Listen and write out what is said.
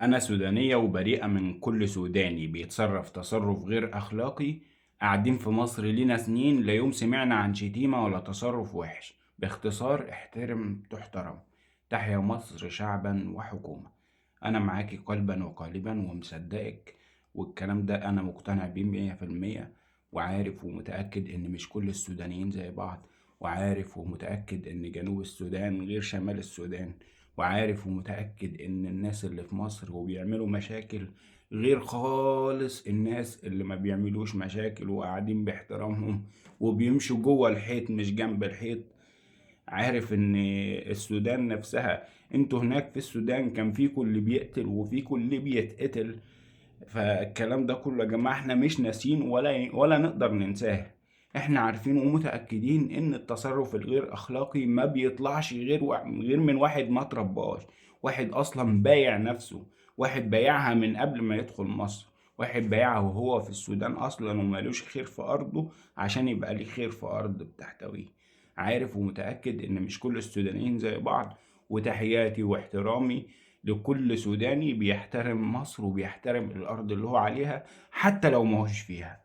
أنا سودانية وبريئة من كل سوداني بيتصرف تصرف غير أخلاقي. قاعدين في مصر لينا سنين، لا يوم سمعنا عن شتيمة ولا تصرف وحش. باختصار احترم تحترم. تحيا مصر شعبا وحكومة. أنا معاكي قلبا وقالبا ومصدقك، والكلام ده أنا مقتنع بيه 100%. وعارف ومتأكد إن مش كل السودانيين زي بعض، وعارف ومتأكد إن جنوب السودان غير شمال السودان، وعارف ومتأكد إن الناس اللي في مصر وبيعملوا مشاكل غير خالص الناس اللي ما بيعملوش مشاكل وقاعدين باحترامهم وبيمشوا جوه الحيط مش جنب الحيط. عارف إن السودان نفسها، انتوا هناك في السودان كان فيكوا اللي بيقتل وفيكوا اللي بيتقتل. فالكلام ده كله يا جماعة احنا مش ناسين ولا نقدر ننساه. احنا عارفين ومتأكدين ان التصرف الغير اخلاقي ما بيطلعش غير من واحد ما ترباش، واحد اصلا بايع نفسه، واحد بايعها من قبل ما يدخل مصر، واحد بايعها وهو في السودان اصلا ومالوش خير في ارضه عشان يبقى ليه خير في ارض بتحتويه. عارف ومتأكد ان مش كل السودانيين زي بعض. وتحياتي واحترامي لكل سوداني بيحترم مصر وبيحترم الأرض اللي هو عليها حتى لو ما هوش فيها.